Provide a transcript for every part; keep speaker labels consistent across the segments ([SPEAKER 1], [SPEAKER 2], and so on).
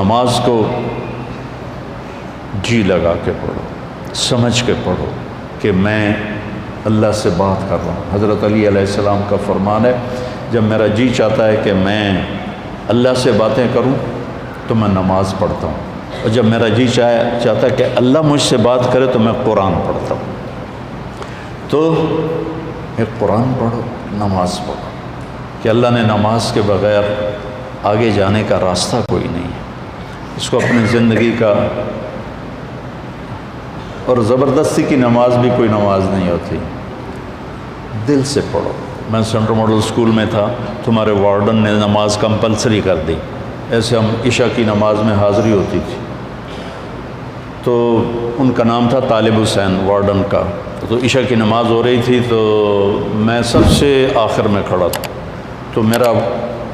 [SPEAKER 1] نماز کو جی لگا کے پڑھو، سمجھ کے پڑھو کہ میں اللہ سے بات کر رہا ہوں۔ حضرت علی علیہ السلام کا فرمان ہے، جب میرا جی چاہتا ہے کہ میں اللہ سے باتیں کروں تو میں نماز پڑھتا ہوں، اور جب میرا جی چاہتا ہے کہ اللہ مجھ سے بات کرے تو میں قرآن پڑھتا ہوں۔ تو ایک قرآن پڑھو، نماز پڑھو، کہ اللہ نے نماز کے بغیر آگے جانے کا راستہ کوئی نہیں ہے۔ اس کو اپنی زندگی کا، اور زبردستی کی نماز بھی کوئی نماز نہیں ہوتی، دل سے پڑھو۔ میں سینٹرل ماڈل اسکول میں تھا، تمہارے وارڈن نے نماز کمپلسری کر دی، ایسے ہم عشاء کی نماز میں حاضری ہوتی تھی، تو ان کا نام تھا طالب حسین وارڈن کا۔ تو عشاء کی نماز ہو رہی تھی تو میں سب سے آخر میں کھڑا تھا، تو میرا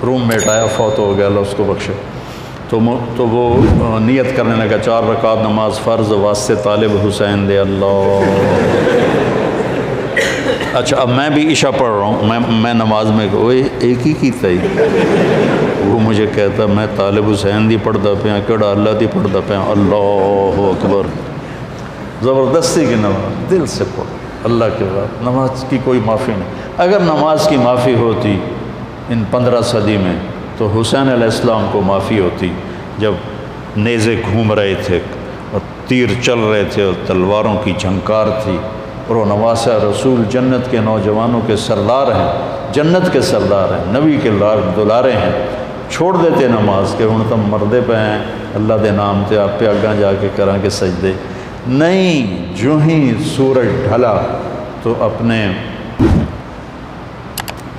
[SPEAKER 1] روم میٹ آیا، فوت ہو گیا، اللہ اس کو بخشے، تو وہ نیت کرنے لگا 4 رکعت نماز فرض واسطے طالب حسین دے اللہ۔ اچھا اب میں بھی عشاء پڑھ رہا ہوں، میں نماز میں وہ ایک ہی کی تھی، وہ مجھے کہتا میں طالب حسین دی پڑھتا پیا، کیڑا اللہ دی پڑھتا پیا، اللہ اکبر۔ زبردستی کی نماز دل سے پڑھو اللہ کے بعد، نماز کی کوئی معافی نہیں۔ اگر نماز کی معافی ہوتی ان 15 صدی میں تو حسین علیہ السلام کو معافی ہوتی، جب نیزے گھوم رہے تھے اور تیر چل رہے تھے اور تلواروں کی جھنکار تھی، اور وہ نواسہ رسول جنت کے نوجوانوں کے سردار ہیں، جنت کے سردار ہیں، نبی کے دلارے ہیں، چھوڑ دیتے نماز کہ ہن تم مردے پہ ہیں، اللہ دے نام تے آپ پہ اگاں جا کے کراں کے سجدے نہیں۔ جو ہی سورج ڈھلا تو اپنے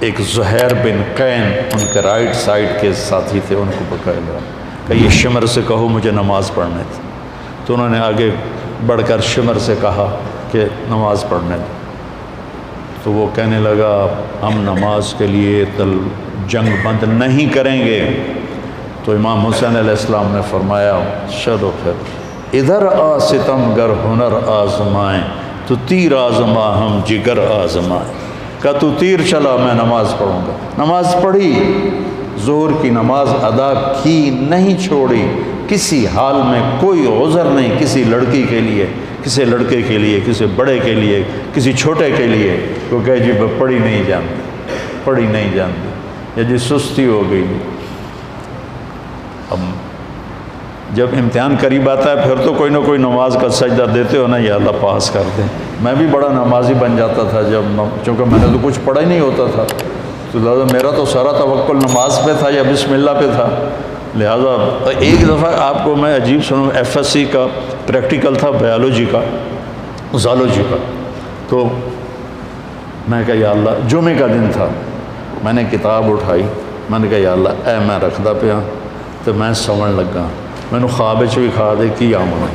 [SPEAKER 1] ایک زہیر بن قین ان کے رائٹ سائڈ کے ساتھی تھے، ان کو پکڑ لیا کہ یہ شمر سے کہو مجھے نماز پڑھنے تھی، تو انہوں نے آگے بڑھ کر شمر سے کہا کہ نماز پڑھنے دیں، تو وہ کہنے لگا ہم نماز کے لیے جنگ بند نہیں کریں گے۔ تو امام حسین علیہ السلام نے فرمایا چلو پھر ادھر آ ستم گر ہنر آزمائیں، تو تیر آزما ہم جگر آزمائیں۔ کہ تو تیر چلا میں نماز پڑھوں گا۔ نماز پڑھی، ظہر کی نماز ادا کی، نہیں چھوڑی، کسی حال میں کوئی عذر نہیں کسی لڑکی کے لیے، کسی لڑکے کے لیے، کسی بڑے کے لیے، کسی چھوٹے کے لیے، وہ کہے جی پڑھی نہیں جانتی، پڑھی نہیں جانتی، یا جی سستی ہو گئی۔ اب جب امتحان قریب آتا ہے پھر تو کوئی نہ کوئی نماز کا سجدہ دیتے ہو نا، یا اللہ پاس کر دیں۔ میں بھی بڑا نمازی بن جاتا تھا چونکہ میں نے تو کچھ پڑھا ہی نہیں ہوتا تھا، تو لہٰذا میرا تو سارا توکل نماز پہ تھا یا بسم اللہ پہ تھا۔ لہٰذا ایک دفعہ آپ کو میں عجیب سنوں، FSC کا پریکٹیکل تھا بایولوجی کا، زالوجی کا، تو میں کہا یا اللہ، جمعے کا دن تھا، میں نے کتاب اٹھائی، میں نے کہا یا اللہ اے میں رکھدا پیا تو میں سمجھ لگا، میں نے خواب بھی کھا دے کی آمنا۔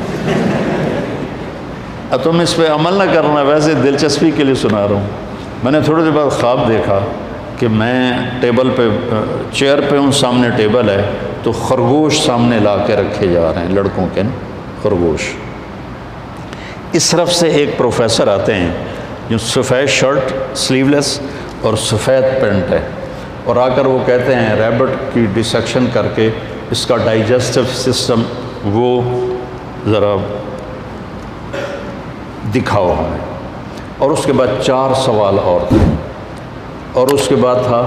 [SPEAKER 1] اب تم اس پہ عمل نہ کرنا، ویسے دلچسپی کے لیے سنا رہا ہوں۔ میں نے تھوڑی دیر بعد خواب دیکھا کہ میں ٹیبل پہ، چیئر پہ ہوں، سامنے ٹیبل ہے، تو خرگوش سامنے لا کے رکھے جا رہے ہیں، لڑکوں کے خرگوش۔ اس طرف سے ایک پروفیسر آتے ہیں جو سفید شرٹ سلیو لیس اور سفید پینٹ ہے، اور آ کر وہ کہتے ہیں ریبٹ کی ڈسیکشن کر کے اس کا ڈائجسٹو سسٹم وہ ذرا دکھاؤ ہمیں۔ اور اس کے بعد 4 سوال اور تھے، اور اس کے بعد تھا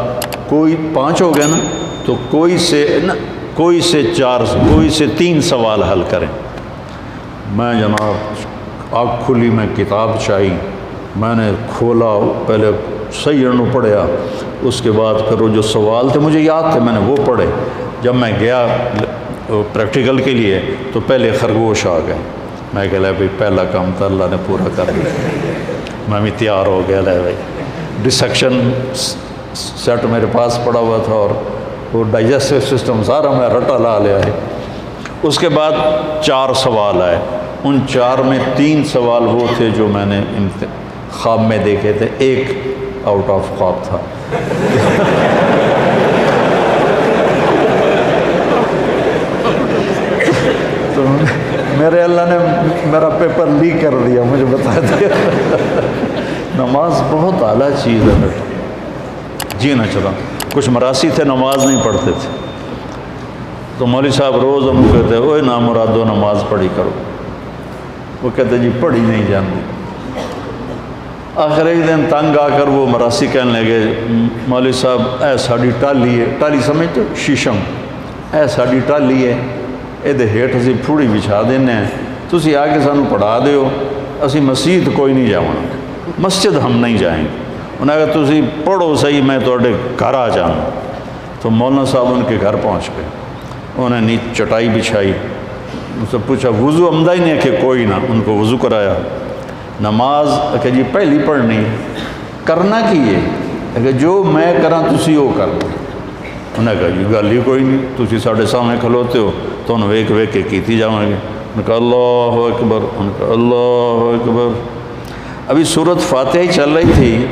[SPEAKER 1] کوئی 5 ہو گیا نا، تو کوئی سے 3 سوال حل کریں۔ میں جناب آنکھ کھلی، میں کتاب چاہی، میں نے کھولا، پہلے صحیح انہوں پڑھیا، اس کے بعد پھر وہ جو سوال تھے مجھے یاد تھے، میں نے وہ پڑھے۔ جب میں گیا پریکٹیکل کے لیے تو پہلے خرگوش آ گئے، میں کہہ لیا بھائی پہلا کام تو اللہ نے پورا کر دیا، میں بھی تیار ہو گیا، لے بھائی ڈسیکشن سیٹ میرے پاس پڑا ہوا تھا اور وہ ڈائجسٹو سسٹم سارا میں رٹا لا لیا ہے۔ اس کے بعد 4 سوال آئے، ان 4 میں 3 سوال وہ تھے جو میں نے خواب میں دیکھے تھے، ایک آؤٹ آف خواب تھا۔ تو میرے اللہ نے میرا پیپر لیک کر دیا، مجھے بتا دیا۔ نماز بہت اعلیٰ چیز ہے بیٹا، جی نہ چلا۔ کچھ مراسی تھے نماز نہیں پڑھتے تھے، تو مولوی صاحب روز ہم کہتے اوے نامرادو نماز پڑھی کرو، وہ کہتے جی پڑھی نہیں جانتی۔ آخر ایک دن تنگ آ کر وہ مراسی کہنے لگے مولوی صاحب اے ساڑی ٹالی ہے، ٹالی سمجھتے شیشم، اے ساڑی ٹالی ہے یہ ہیٹ اسی پھوڑی بچھا دینے ہیں، تسی آ کے سانو پڑھا دیو، اسی مسجد کوئی نہیں جاؤں، مسجد ہم نہیں جائیں گے۔ انہوں نے کہا تسی پڑھو صحیح، میں توڑے گھر آ جاؤں۔ تو مولانا صاحب ان کے گھر پہنچ گئے، انہوں نے چٹائی بچھائی، ان سے پوچھا وضو عمدہ ہی نہیں ہے کہ کوئی نہ، ان کو وضو کرایا۔ نماز کہ جی پہلی پڑھنی کرنا کی ہے کہ جو میں کراں تسی وہ کر دو۔ انہوں نے کہا جی گل ہی کوئی نہیں، تسی ساڑھے سامنے کھلوتے ہو تو انہوں ویک ویک کے کیتی جاؤں گے۔ انہوں نے کہا اللہ اکبر، انہوں نے کہا اللہ اکبر۔ ابھی سورت فاتحہ ہی چل رہی تھی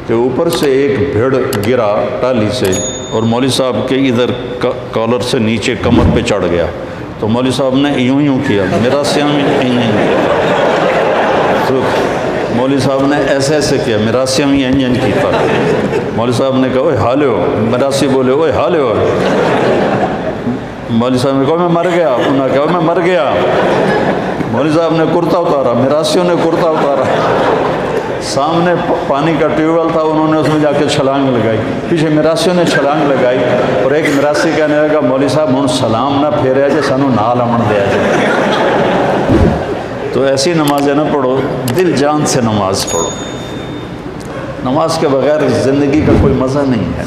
[SPEAKER 1] کہ اوپر سے ایک بھیڑ گرا ٹالی سے اور مولوی صاحب کے ادھر کالر سے نیچے کمر پہ چڑھ گیا، تو مولوی صاحب نے یوں یوں کیا، میرا سیاں میں تو مولوی صاحب نے ایسے ایسے کیا، میرا سیاں میں این کیتا۔ مولوی صاحب نے کہا اوے حالے ہو، میرا سی بولے اوے حالے ہو۔ مولوی صاحب نے کہا میں مر گیا، انہوں نے کہا میں مر گیا۔ مولوی صاحب نے کرتا اتارا، میراسیوں نے کرتا اتارا، سامنے پانی کا ٹیوب ویل تھا، انہوں نے اس میں جا کے چھلانگ لگائی، پیچھے میراسیوں نے چھلانگ لگائی، اور ایک میراسی کہنے لگا مولوی صاحب ہن سلام نہ پھیریا جے سانو نال امن دیا جائے۔ تو ایسی نمازیں نہ پڑھو، دل جان سے نماز پڑھو، نماز کے بغیر زندگی کا کوئی مزہ نہیں ہے۔